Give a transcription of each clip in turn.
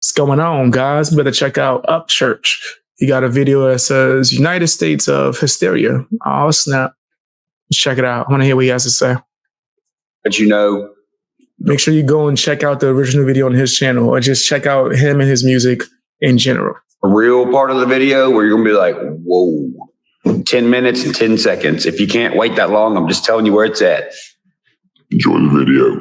What's going on, guys? Better check out Upchurch. He got a video that says United States of Hysteria. Oh, snap. Let's check it out. I want to hear what he has to say. But you know, make sure you go and check out the original video on his channel, or just check out him and his music in general. A real part of the video where you're going to be like, whoa, 10 minutes and 10 seconds. If you can't wait that long, I'm just telling you where it's at. Enjoy the video.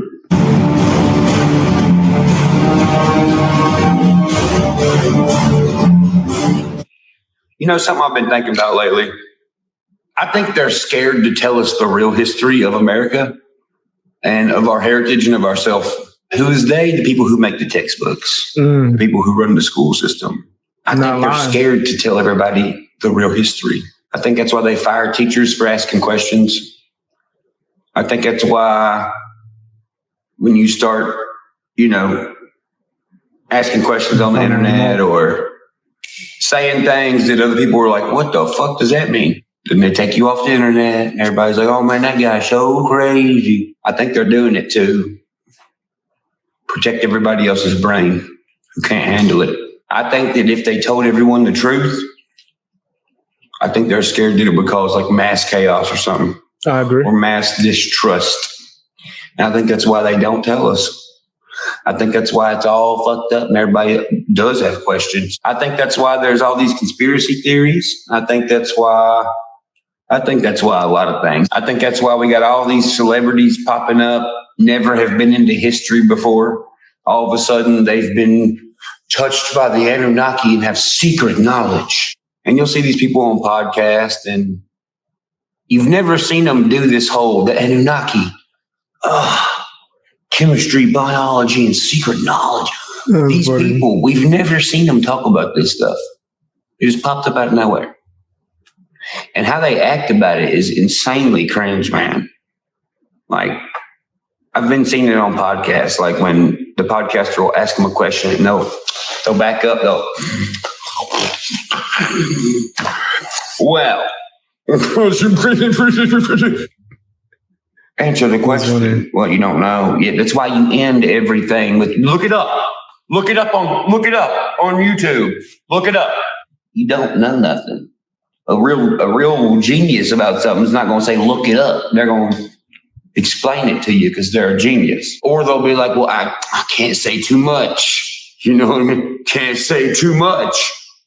You know something I've been thinking about lately? I think they're scared to tell us the real history of America and of our heritage and of ourselves. Who is they? The people who make the textbooks, the people who run the school system. I think they're scared to tell everybody the real history. I think that's why they fire teachers for asking questions. I think that's why when you start, asking questions on the internet or saying things that other people are like, what the fuck does that mean? Then they take you off the internet and everybody's like, oh man, that guy's so crazy. I think they're doing it to protect everybody else's brain who can't handle it. I think that if they told everyone the truth, I think they're scared that it would cause like mass chaos or something. I agree. Or mass distrust. And I think that's why they don't tell us. I think that's why it's all fucked up and everybody does have questions. I think that's why there's all these conspiracy theories. I think that's why a lot of things. I think that's why we got all these celebrities popping up, never have been into history before. All of a sudden they've been touched by the Anunnaki and have secret knowledge. And you'll see these people on podcasts and you've never seen them do this whole, the Anunnaki, chemistry, biology, and secret knowledge. These people, we've never seen them talk about this stuff. It just popped up out of nowhere. And how they act about it is insanely cringe, man. Like, I've been seeing it on podcasts, like when the podcaster will ask them a question and they'll back up, well, answer the question. Well, you don't know. Yeah, that's why you end everything with look it up. Look it up on YouTube. Look it up. You don't know nothing. A real genius about something is not going to say look it up. They're going to explain it to you because they're a genius. Or they'll be like, well, I can't say too much. You know what I mean? Can't say too much.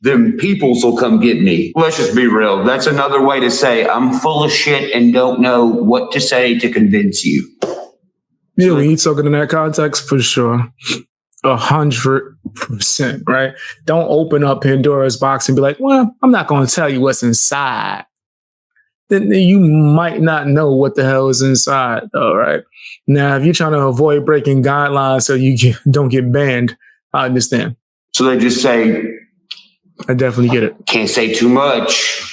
Them peoples will come get me. Let's just be real. That's another way to say I'm full of shit and don't know what to say to convince you. Yeah, when you talking in that context, for sure. 100%, right? Don't open up Pandora's box and be like, well, I'm not going to tell you what's inside. Then you might not know what the hell is inside, though, right? Now, if you're trying to avoid breaking guidelines so you don't get banned, I understand. So they just say, I definitely get it. Can't say too much.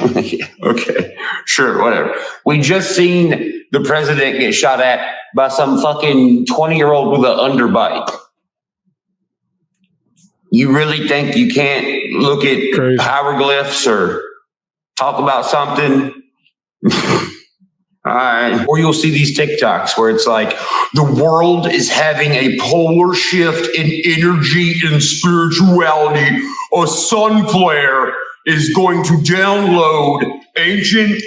Okay, sure, whatever. We just seen the president get shot at by some fucking 20-year-old with an underbite. You really think you can't look at hieroglyphs or talk about something? All right. Or you'll see these TikToks where it's like, the world is having a polar shift in energy and spirituality. A sun flare is going to download ancient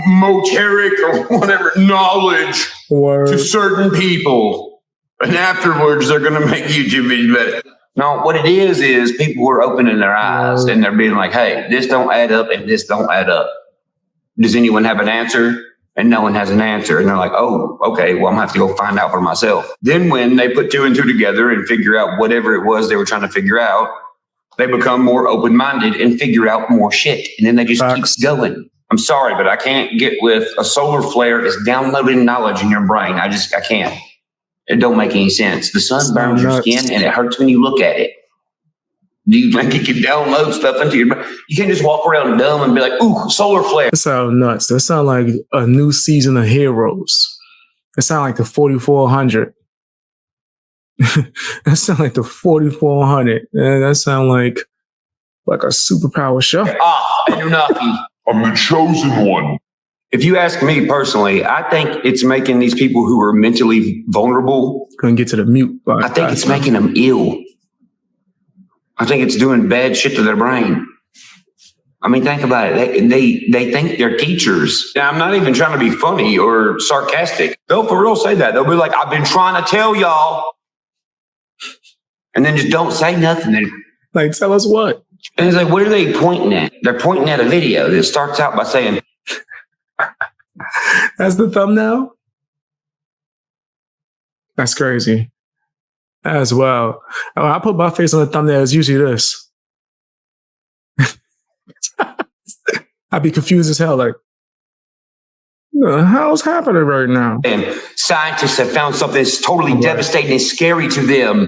moteric or whatever knowledge to certain people. And afterwards, they're going to make YouTube videos better. No, what it is people are opening their eyes and they're being like, hey, this don't add up and this don't add up. Does anyone have an answer? And no one has an answer. And they're like, oh, okay, well, I'm going to have to go find out for myself. Then when they put two and two together and figure out whatever it was they were trying to figure out, they become more open-minded and figure out more shit. And then they just keep going. I'm sorry, but I can't get with a solar flare that's downloading knowledge in your brain. I can't. It don't make any sense. The sun burns your skin and it hurts when you look at it. Do you think it can download stuff into your brain? You can't just walk around dumb and be like, ooh, solar flare. That sounds nuts. That sounds like a new season of Heroes. That sounds like the 4400. That sounds like the 4400. That sounds like a superpower show. Anunnaki. I'm the chosen one. If you ask me personally, I think it's making these people who are mentally vulnerable. Couldn't get to the mute button. I think it's making them ill. I think it's doing bad shit to their brain. I mean, think about it. They think they're teachers. Now, I'm not even trying to be funny or sarcastic. They'll for real say that. They'll be like, I've been trying to tell y'all. And then just don't say nothing. Like, tell us what? And it's like, what are they pointing at? They're pointing at a video that starts out by saying, that's the thumbnail? That's crazy. As well. When I put my face on the thumbnail, it's usually this. I'd be confused as hell. Like, what the hell's happening right now? And scientists have found something that's totally devastating and scary to them.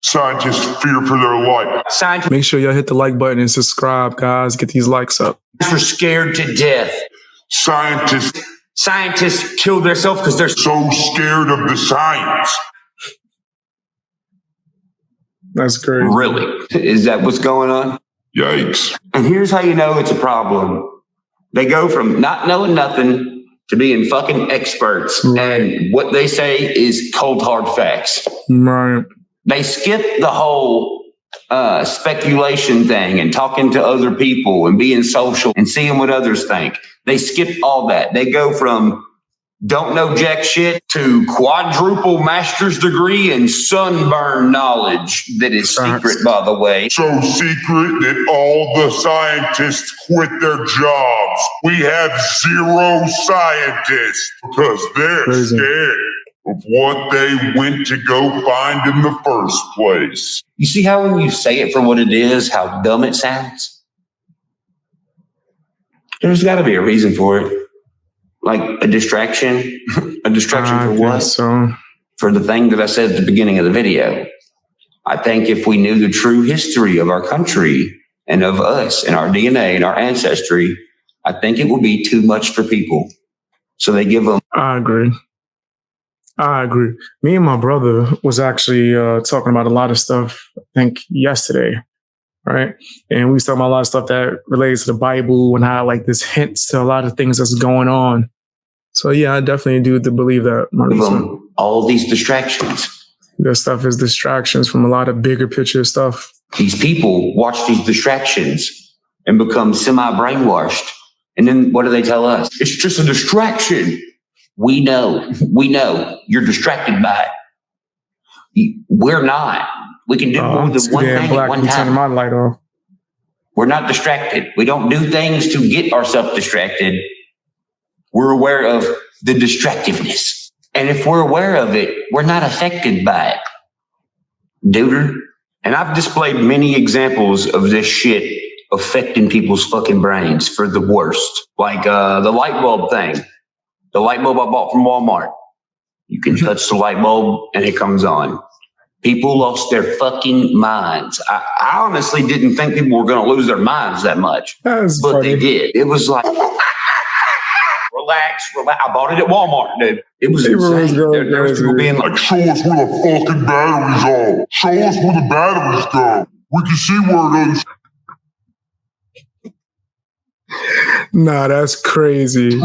Scientists fear for their life. Scientists. Make sure y'all hit the like button and subscribe, guys. Get these likes up. Are scared to death. Scientists kill themselves because they're so scared of the science. That's crazy. Really? Is that what's going on? Yikes. And here's how you know it's a problem. They go from not knowing nothing to being fucking experts. Right. And what they say is cold, hard facts. Right. They skip the whole speculation thing and talking to other people and being social and seeing what others think. They skip all that. They go from don't know jack shit to quadruple master's degree and sunburn knowledge that is secret, by the way. So secret that all the scientists quit their jobs. We have 0 scientists because they're scared of what they went to go find in the first place. You see how when you say it for what it is, how dumb it sounds? There's got to be a reason for it. Like a distraction. A distraction for what? So. For the thing that I said at the beginning of the video. I think if we knew the true history of our country and of us and our DNA and our ancestry, I think it would be too much for people. So they give them. I agree. Me and my brother was actually talking about a lot of stuff, I think, yesterday. Right. And we was talking about a lot of stuff that relates to the Bible and how like this hints to a lot of things that's going on. So, yeah, I definitely do believe that. All these distractions. This stuff is distractions from a lot of bigger picture stuff. These people watch these distractions and become semi-brainwashed. And then what do they tell us? It's just a distraction. We know you're distracted by it. We're not. We can do more than one thing at one time. My light off. We're not distracted. We don't do things to get ourselves distracted. We're aware of the distractiveness. And if we're aware of it, we're not affected by it. Duder. And I've displayed many examples of this shit affecting people's fucking brains for the worst. Like the light bulb thing. The light bulb I bought from Walmart. You can touch the light bulb and it comes on. People lost their fucking minds. I honestly didn't think people were going to lose their minds that much. But funny. They did. It was like, relax. I bought it at Walmart, dude. It was insane. There was people being like, show us where the fucking batteries are. Show us where the batteries go. We can see where it is. Nah, that's crazy.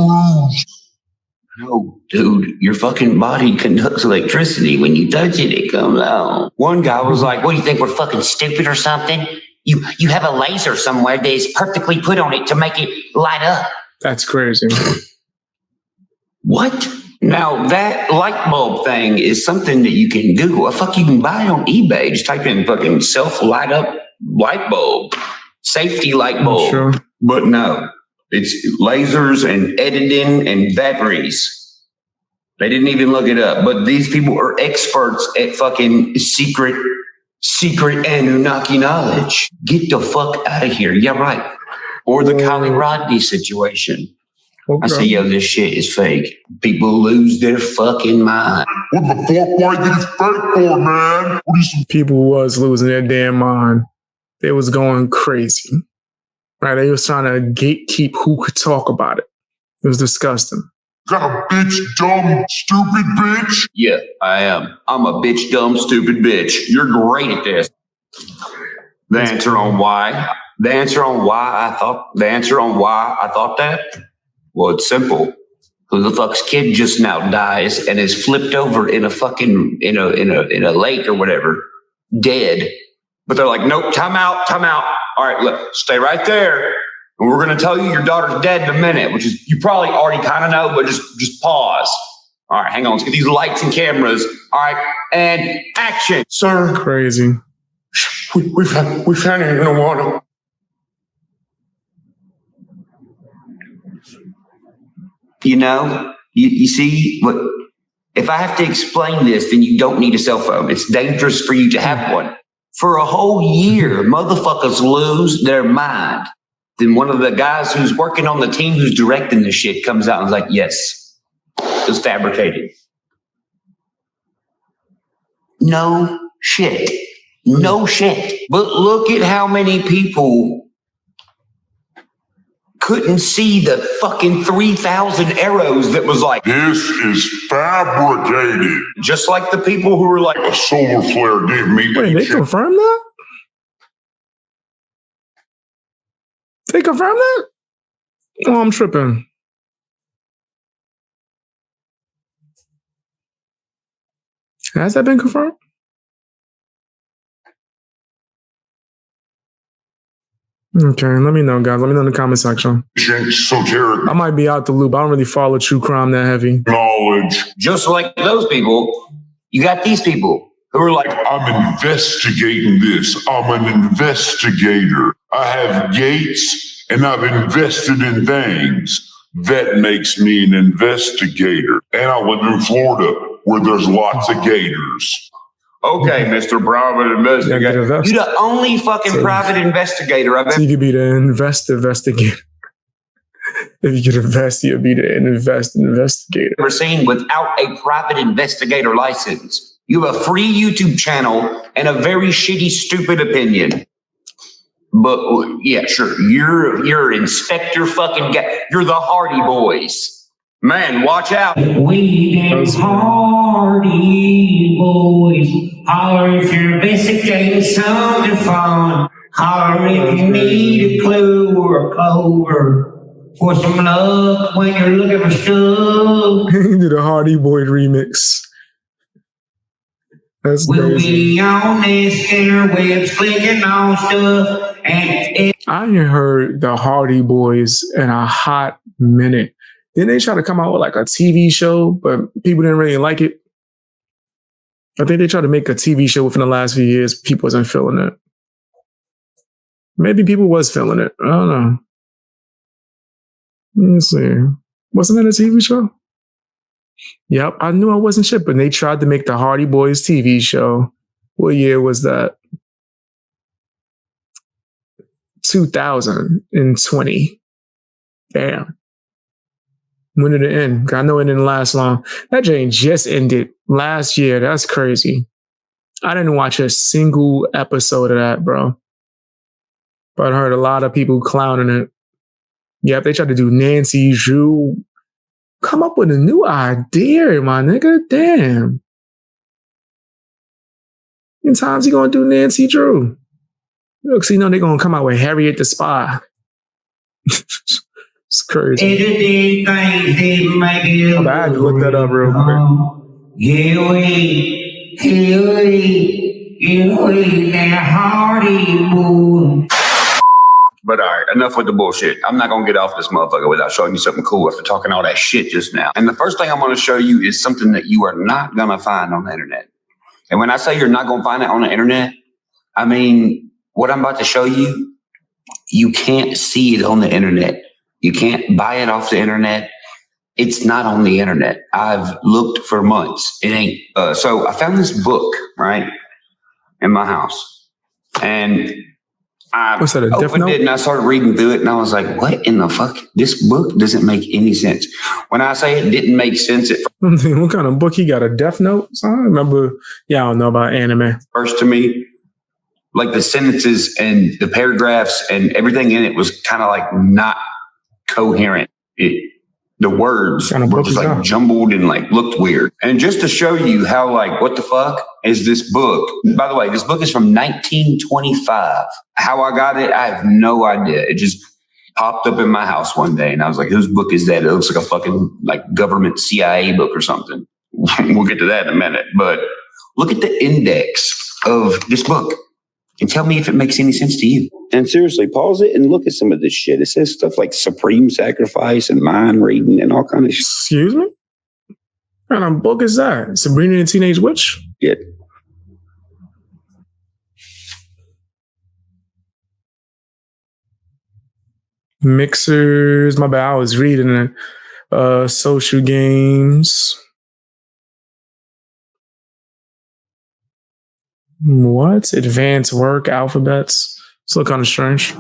No, dude, your fucking body conducts electricity. When you touch it, it comes out. One guy was like, what do you think, we're fucking stupid or something? You have a laser somewhere that is perfectly put on it to make it light up. That's crazy. What? Now, that light bulb thing is something that you can Google. You can buy it on eBay. Just type in fucking self-light up light bulb. Safety light bulb. Sure. But no. It's lasers and editing and batteries. They didn't even look it up. But these people are experts at fucking secret Anunnaki knowledge. Get the fuck out of here. Yeah, right. Or the Kylie Rodney situation. Okay. I say, yo, this shit is fake. People lose their fucking mind. What the fuck? Why did it fake for, man? People was losing their damn mind. They was going crazy. Right, they was trying to gatekeep who could talk about it. It was disgusting. Got a bitch, dumb, stupid bitch? Yeah, I am. I'm a bitch, dumb, stupid bitch. You're great at this. The answer on why I thought that? Well, it's simple. Who the fuck's kid just now dies and is flipped over in a fucking in a lake or whatever, dead. But they're like, nope, time out. All right, look, stay right there. And we're going to tell you your daughter's dead in a minute, which is you probably already kind of know, but just pause. All right, hang on. Let's get these lights and cameras. All right, and action. Sir. Crazy. We found him in the water. You know, you see, what? If I have to explain this, then you don't need a cell phone. It's dangerous for you to have one. For a whole year, motherfuckers lose their mind. Then one of the guys who's working on the team who's directing this shit comes out and is like, yes, it was fabricated. No shit. But look at how many people couldn't see the fucking 3,000 arrows that was like, this is fabricated. Just like the people who were like, a solar flare did me. Wait, they confirmed that? They confirmed that? Oh, I'm tripping. Has that been confirmed? Okay, let me know, guys. Let me know in the comment section. Esoteric I might be out the loop. I don't really follow true crime that heavy. knowledge. Just like those people, you got these people who are like, I'm investigating this. I'm an investigator. I have gates and I've invested in things. That makes me an investigator. And I live in Florida where there's lots of gators. okay, Mr. Private Investigator. You're the only fucking private investigator I've ever So you could be the investigator. If you could invest, you'd be the investigator. seen without a private investigator license. You have a free YouTube channel and a very shitty, stupid opinion. But yeah, sure, you're Inspector fucking guy. You're the Hardy Boys. Man, watch out. We them Hardy Boys. Holler if you're investigating something fun. Holler if you need a clue or a clover. For some luck when you're looking for stuff. Do the Hardy Boy remix. That's We'll crazy. be on this interweb clicking on stuff. And I ain't heard the Hardy Boys in a hot minute. Then they try to come out with like a TV show, but people didn't really like it. I think they tried to make a TV show within the last few years. People wasn't feeling it. Maybe people was feeling it. I don't know. Let's see. Wasn't that a TV show? Yep, I knew I wasn't shit, but they tried to make the Hardy Boys TV show. What year was that? 2020. Damn. When did it end? I know it didn't last long. That joint just ended last year. That's crazy. I didn't watch a single episode of that, bro. But I heard a lot of people clowning it. Yep, they tried to do Nancy Drew. Come up with a new idea, my nigga. Damn. In times you gonna do Nancy Drew? Look, so you know they're gonna come out with Harriet the Spy. It's crazy. I had to look that up real quick. But all right, enough with the bullshit. I'm not going to get off this motherfucker without showing you something cool after talking all that shit just now. And the first thing I'm going to show you is something that you are not going to find on the internet. And when I say you're not going to find it on the internet, I mean, what I'm about to show you, you can't see it on the internet. You can't buy it off the internet. It's not on the internet. I've looked for months. It ain't. So I found this book, right, in my house. And I opened it and I started reading through it and I was like, what in the fuck? This book doesn't make any sense. When I say it didn't make sense, what kind of book? He got a Death Note? I remember. Yeah, I don't know about anime. First to me, like the sentences and the paragraphs and everything in it was kind of like not coherent. The words were just like jumbled and like looked weird. And just to show you how like, what the fuck is this book? By the way, this book is from 1925. How I got it, I have no idea. It just popped up in my house one day and I was like, whose book is that? It looks like a fucking like government CIA book or something. We'll get to that in a minute. But look at the index of this book. and tell me if it makes any sense to you. And seriously, pause it and look at some of this shit. It says stuff like supreme sacrifice and mind reading and all kind of shit. Excuse me? What kind of book is that? Sabrina the Teenage Witch? Yeah. Mixers. My bad. I was reading it. Social games. What? Advanced work alphabets. It's look kind of strange.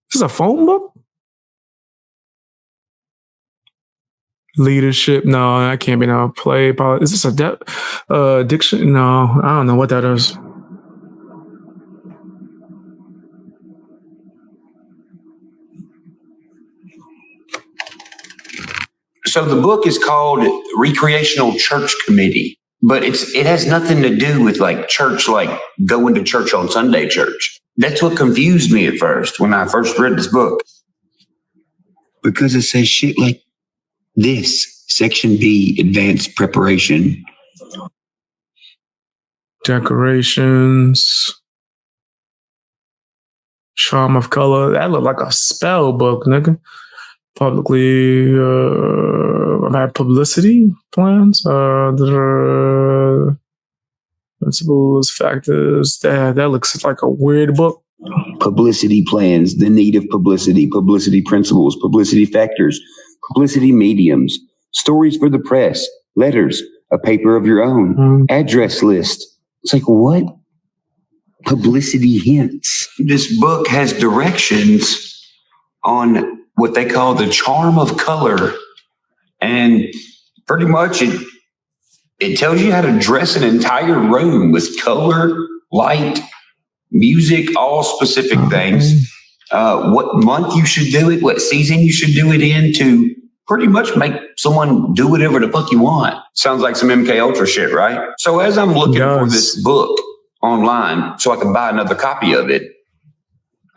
This is a phone book? Leadership. No, that can't be no play. Is this a diction? No, I don't know what that is. So the book is called Recreational Church Committee, but it has nothing to do with like church, like going to church on Sunday church. That's what confused me at first when I first read this book. Because it says shit like this, Section B, Advanced Preparation. Decorations. Charm of color. That looked like a spell book, nigga. Publicly, publicity plans, principles, factors. That looks like a weird book. Publicity plans, the need of publicity, publicity principles, publicity factors, publicity mediums, stories for the press, letters, a paper of your own, address list. It's like, what? Publicity hints. This book has directions on what they call the charm of color. And pretty much it tells you how to dress an entire room with color, light, music, all specific things. What month you should do it, what season you should do it in to pretty much make someone do whatever the fuck you want. Sounds like some MK Ultra shit, right? So as I'm looking for this book online so I can buy another copy of it,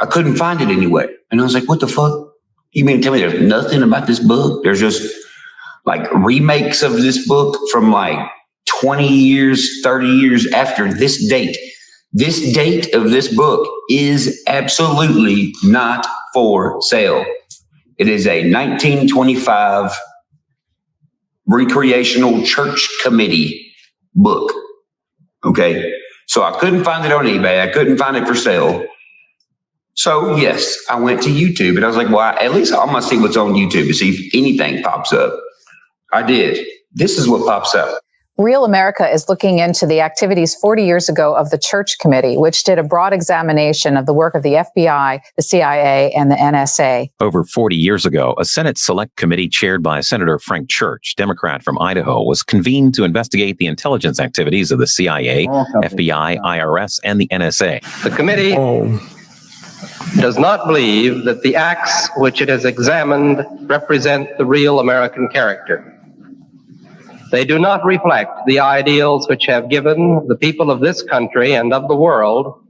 I couldn't find it anywhere. And I was like, what the fuck? You mean to tell me there's nothing about this book? There's just like remakes of this book from like 20 years, 30 years after this date. This date of this book is absolutely not for sale. It is a 1925 Recreational Church Committee book. Okay. So I couldn't find it on eBay. I couldn't find it for sale. So yes, I went to YouTube and I was like, well, at least I'm going to see what's on YouTube to see if anything pops up. I did. This is what pops up. Real America is looking into the activities 40 years ago of the Church Committee, which did a broad examination of the work of the FBI, the CIA, and the NSA. Over 40 years ago, a Senate Select Committee chaired by Senator Frank Church, Democrat from Idaho, was convened to investigate the intelligence activities of the CIA, FBI, IRS, and the NSA. The committee does not believe that the acts which it has examined represent the real American character. They do not reflect the ideals which have given the people of this country and of the world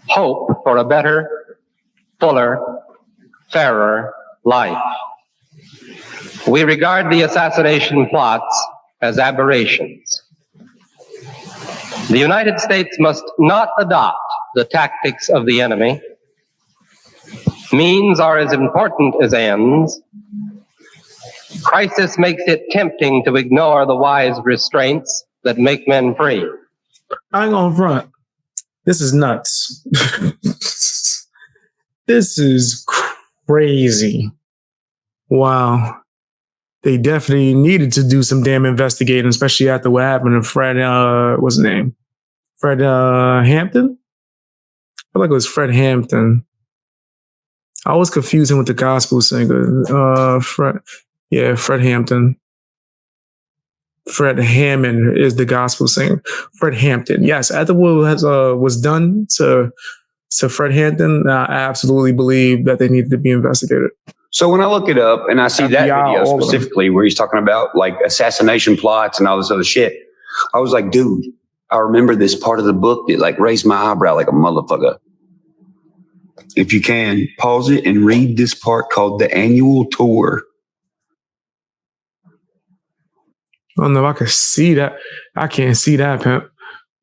hope for a better, fuller, fairer life. We regard the assassination plots as aberrations. The United States must not adopt the tactics of the enemy. Means are as important as ends. Crisis makes it tempting to ignore the wise restraints that make men free. I ain't gonna front. This is nuts. This is crazy. Wow. They definitely needed to do some damn investigating, especially after what happened to Fred, what's his name? Fred Hampton? I feel like it was Fred Hampton. I always confuse him with the gospel singer. Fred Hampton. Fred Hammond is the gospel singer. Fred Hampton. Yes, after what was done to Fred Hampton, I absolutely believe that they needed to be investigated. So when I look it up and I see that video specifically where he's talking about like assassination plots and all this other shit, I was like, dude, I remember this part of the book that like raised my eyebrow like a motherfucker. If you can, pause it and read this part called The Annual Tour. I don't know if I can see that. I can't see that, pimp.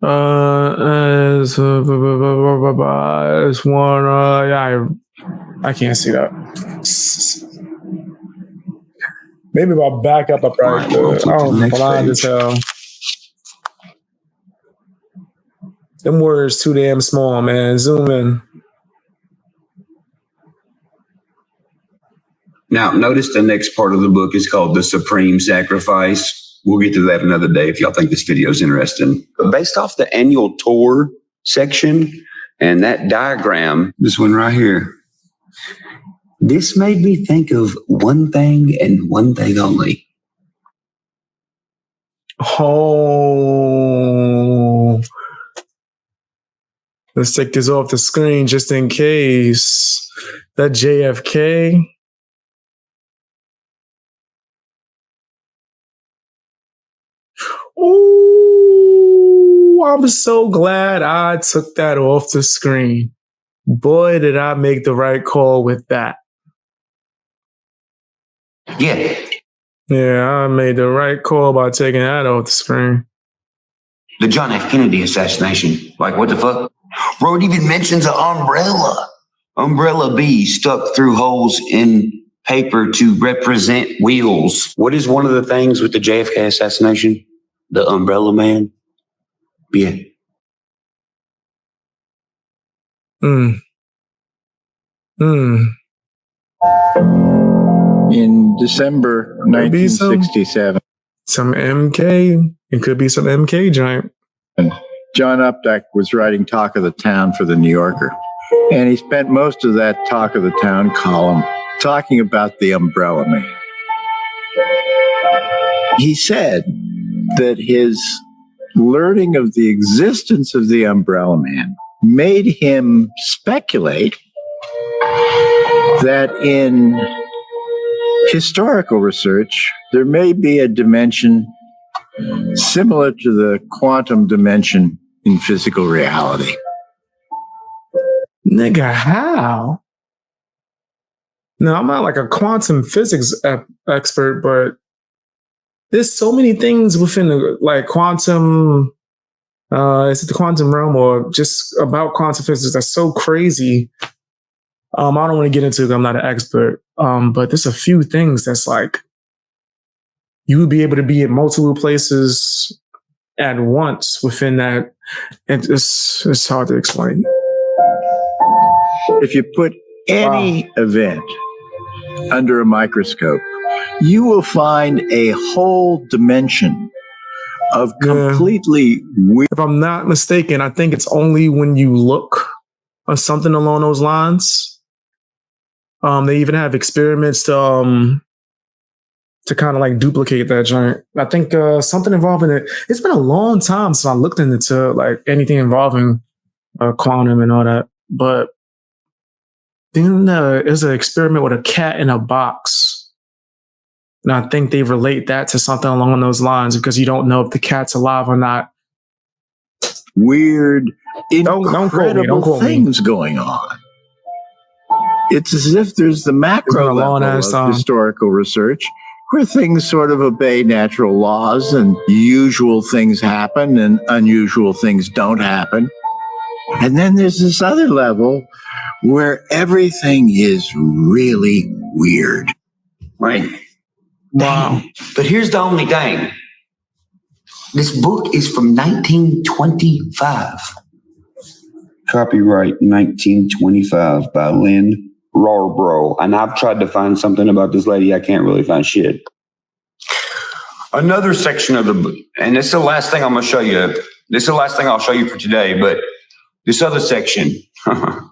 As one, yeah, I can't see that. Maybe if I back up, I probably could. I don't know, blind as hell. Them words too damn small, man. Zoom in. Now, notice the next part of the book is called The Supreme Sacrifice. We'll get to that another day if y'all think this video is interesting. But based off the annual tour section and that diagram, this one right here, this made me think of one thing and one thing only. Oh. Let's take this off the screen just in case. That JFK. Ooh, I'm so glad I took that off the screen. Boy, did I make the right call with that. Yeah. Yeah, I made the right call by taking that off the screen. The John F. Kennedy assassination. Like, what the fuck? Bro, it even mentions an umbrella. Umbrella B stuck through holes in paper to represent wheels. What is one of the things with the JFK assassination? The umbrella man? Yeah. In December 1967. Some MK. It could be some MK giant. John Upchurch was writing Talk of the Town for the New Yorker. And he spent most of that Talk of the Town column talking about the umbrella man. He said that his learning of the existence of the umbrella man made him speculate that in historical research, there may be a dimension similar to the quantum dimension in physical reality. Nigga, how? No, I'm not like a quantum physics expert, but there's so many things within the like quantum, is it the quantum realm or just about quantum physics that's so crazy. I don't want to get into it. I'm not an expert. But there's a few things that's like you would be able to be in multiple places at once within that. And it's hard to explain. If you put any event under a microscope, you will find a whole dimension of completely weird. If I'm not mistaken, I think it's only when you look or something along those lines. They even have experiments to kind of like duplicate that giant. I think something involving it. It's been a long time since I looked into like anything involving quantum and all that. But then there's an experiment with a cat in a box. And I think they relate that to something along those lines because you don't know if the cat's alive or not. Weird, incredible things going on. It's as if there's the macro level of historical research where things sort of obey natural laws and usual things happen and unusual things don't happen. And then there's this other level where everything is really weird. Right. Wow. But here's the only thing. This book is from 1925. Copyright 1925 by Lynn Rarbro. And I've tried to find something about this lady. I can't really find shit. Another section of the book, and this is the last thing I'm going to show you. This is the last thing I'll show you for today, but this other section,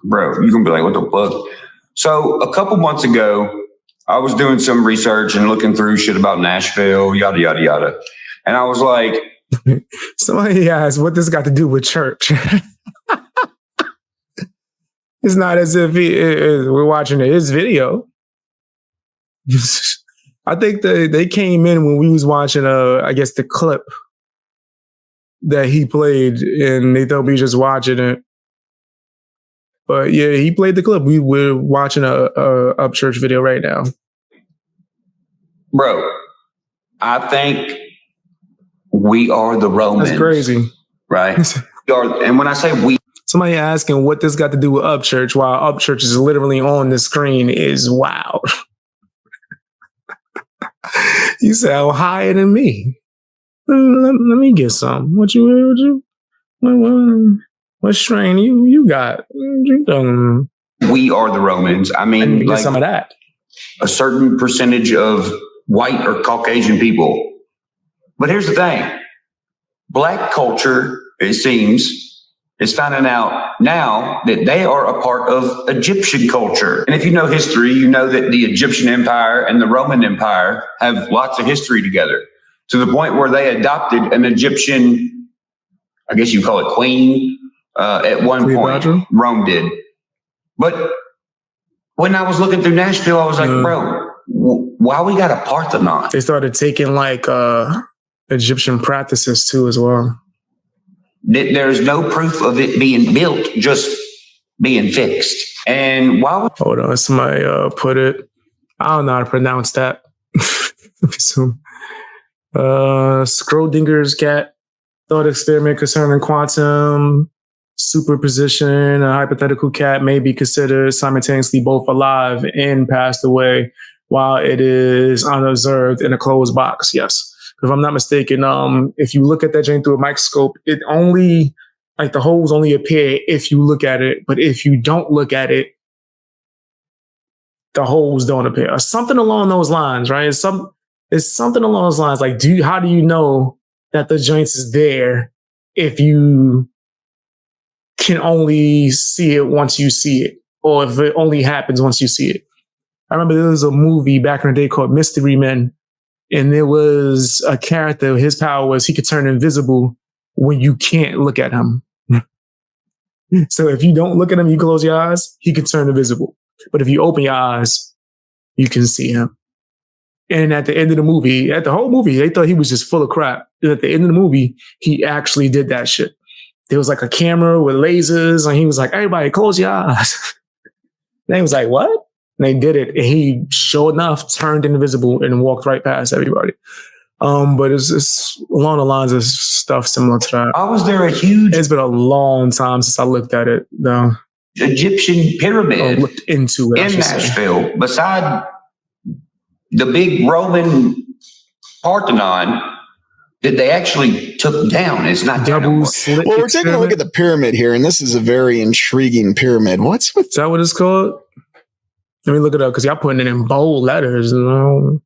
bro, you're going to be like, what the fuck? So a couple months ago, I was doing some research and looking through shit about Nashville, yada, yada, yada. And I was like, somebody asked what this got to do with church. It's not as if we're watching his video. I think they came in when we was watching, I guess, the clip that he played, and they thought we were just watching it. But yeah, he played the clip. We're watching a Upchurch video right now. Bro, I think We are the Romans. That's crazy. Right? And when I say we. Somebody asking what this got to do with Upchurch while Upchurch is literally on the screen is wild. You sound higher than me. Let me get some. What strain you got? We are the Romans. I mean, get some of that. A certain percentage of white or Caucasian people. But here's the thing. Black culture, it seems, is finding out now that they are a part of Egyptian culture. And if you know history, you know that the Egyptian Empire and the Roman Empire have lots of history together, to the point where they adopted an Egyptian, I guess you call it queen, at one point. Rome did. But when I was looking through Nashville, I was like, bro, why we got a Parthenon? They started taking like Egyptian practices too as well. There's no proof of it being built, just being fixed. And while hold on, somebody put it. I don't know how to pronounce that. Schrodinger's cat thought experiment concerning quantum superposition. A hypothetical cat may be considered simultaneously both alive and passed away while it is unobserved in a closed box. Yes. If I'm not mistaken, if you look at that joint through a microscope, it only, like the holes only appear if you look at it. But if you don't look at it, the holes don't appear. Or something along those lines, right? It's something along those lines. Like, how do you know that the joints is there if you can only see it once you see it, or if it only happens once you see it? I remember there was a movie back in the day called Mystery Men. And there was a character, his power was he could turn invisible when you can't look at him. So if you don't look at him, you close your eyes, he could turn invisible. But if you open your eyes, you can see him. And at the end of the movie, at the whole movie, they thought he was just full of crap. And at the end of the movie, he actually did that shit. There was like a camera with lasers, and he was like, everybody close your eyes. And he was like, what? And they did it, and he, sure enough, turned invisible and walked right past everybody. But it's along the lines of stuff similar to that. How was there a huge... It's been a long time since I looked at it, though. Egyptian pyramid looked into it, in Nashville, beside the big Roman Parthenon that they actually took down. It's not there no more. Well, we're taking a look at the pyramid here, and this is a very intriguing pyramid. Is that what it's called? Let me look it up, because y'all putting it in bold letters. You know?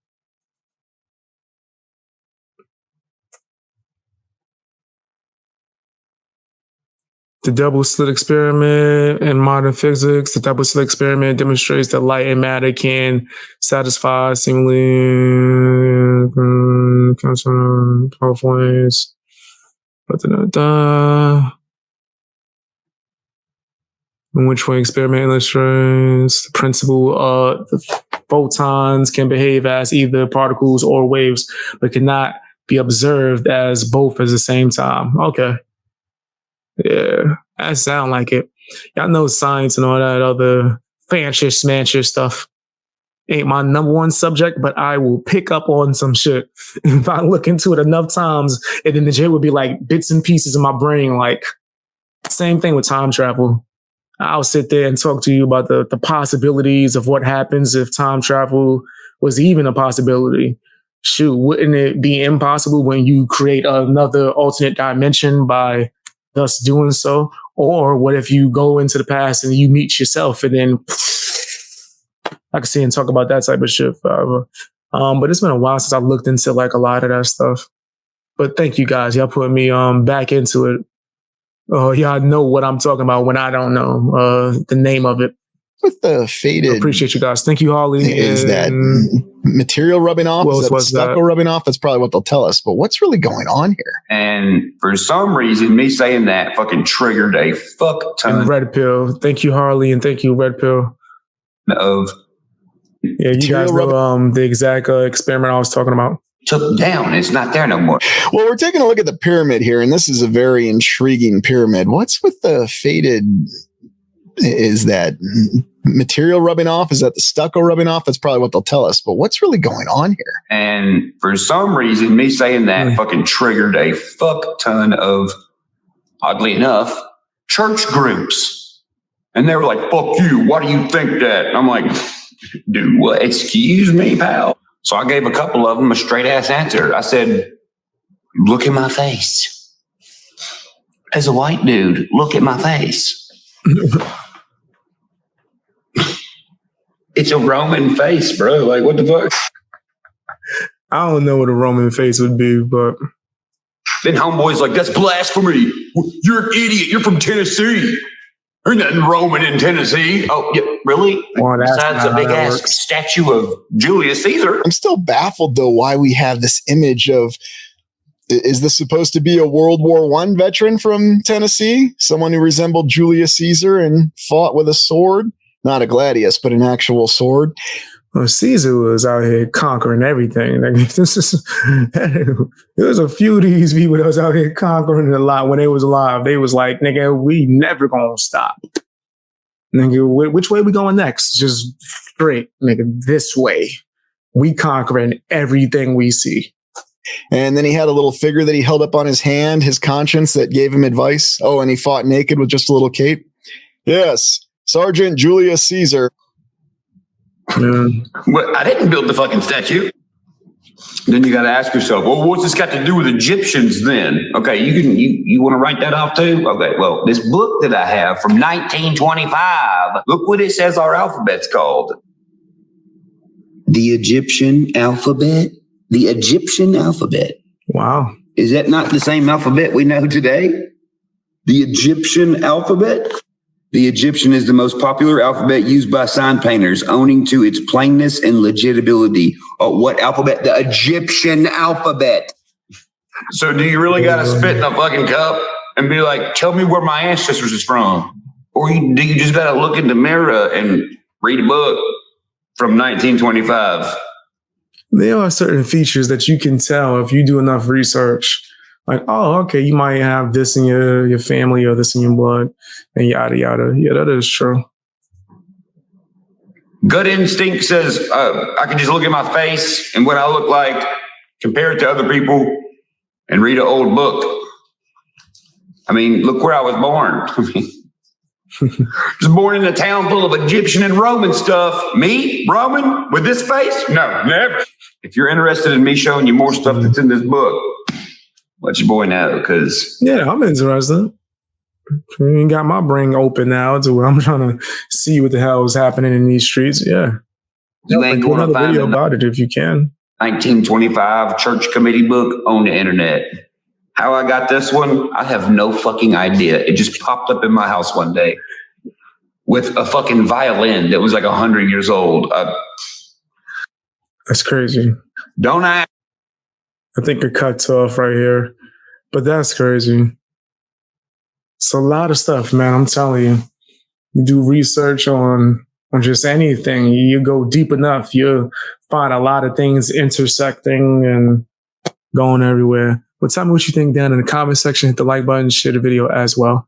The double slit experiment in modern physics. The double slit experiment demonstrates that light and matter can satisfy seemingly points. In which way experiment illustrates the principle of the photons can behave as either particles or waves, but cannot be observed as both at the same time. Okay. Yeah, that sound like it. Y'all know science and all that other fancy smancy stuff ain't my number one subject, but I will pick up on some shit if I look into it enough times, and then the shit would be like bits and pieces in my brain. Like, same thing with time travel. I'll sit there and talk to you about the possibilities of what happens if time travel was even a possibility. Shoot, wouldn't it be impossible when you create another alternate dimension by thus doing so? Or what if you go into the past and you meet yourself, and then I can see and talk about that type of shit forever. But it's been a while since I looked into like a lot of that stuff. But thank you guys. Y'all put me back into it. Y'all know what I'm talking about when I don't know the name of it. With the faded, I appreciate you guys. Thank you, Harley. Is that material rubbing off? Is that stucco rubbing off? That's probably what they'll tell us. But what's really going on here? And for some reason, me saying that fucking triggered a fuck ton. And Red Pill. Thank you, Harley, and thank you, Red Pill. Of yeah, you guys know the exact experiment I was talking about. Took down. It's not there no more. Well, we're taking a look at the pyramid here, and this is a very intriguing pyramid. What's with the faded Is that material rubbing off? Is that the stucco rubbing off? That's probably what they'll tell us. But what's really going on here? And for some reason, me saying that fucking triggered a fuck ton of, oddly enough, church groups. And they were like, fuck you. Why do you think that? And I'm like, dude, what? Excuse me, pal. So I gave a couple of them a straight ass answer. I said, look at my face. As a white dude, look at my face. It's a Roman face, bro. Like, what the fuck? I don't know what a Roman face would be, but then homeboy's like, that's blasphemy. You're an idiot. You're from Tennessee. There's nothing Roman in Tennessee. Oh, yeah, really? Well, besides a big ass statue of Julius Caesar. I'm still baffled though why we have this image of, is this supposed to be a World War I veteran from Tennessee? Someone who resembled Julius Caesar and fought with a sword? Not a gladius, but an actual sword. Well, Caesar was out here conquering everything. Like, there was a few of these people that was out here conquering a lot when they was alive. They was like, nigga, we never gonna stop. Nigga, which way we going next? Just straight, nigga, this way. We conquering everything we see. And then he had a little figure that he held up on his hand, his conscience, that gave him advice. Oh, and he fought naked with just a little cape. Yes. Sergeant Julius Caesar. Well, I didn't build the fucking statue. Then you got to ask yourself, well, what's this got to do with Egyptians then? Okay, you want to write that off too? Okay, well, this book that I have from 1925, look what it says our alphabet's called. The Egyptian alphabet? The Egyptian alphabet. Wow. Is that not the same alphabet we know today? The Egyptian alphabet? The Egyptian is the most popular alphabet used by sign painters, owing to its plainness and legitibility. What alphabet? The Egyptian alphabet. So do you really got to spit in a fucking cup and be like, tell me where my ancestors is from? Or do you just got to look in the mirror and read a book from 1925? There are certain features that you can tell if you do enough research. Like, oh, okay, you might have this in your family or this in your blood, and yada, yada. Yeah, that is true. Gut instinct says I can just look at my face and what I look like, compare it to other people, and read an old book. I mean, look where I was born. I mean, just born in a town full of Egyptian and Roman stuff. Me, Roman, with this face? No, never. If you're interested in me showing you more stuff that's in this book, let your boy know, because yeah, I'm interested. I got my brain open now to where I'm trying to see what the hell is happening in these streets. Yeah, you ain't going to find video about it if you can. 1925 church committee book on the internet. How I got this one, I have no fucking idea. It just popped up in my house one day with a fucking violin that was like 100 years old. That's crazy. Don't ask. I think it cuts off right here, but that's crazy. It's a lot of stuff, man. I'm telling you. You do research on just anything. You go deep enough, you'll find a lot of things intersecting and going everywhere. But tell me what you think down in the comment section. Hit the like button, share the video as well.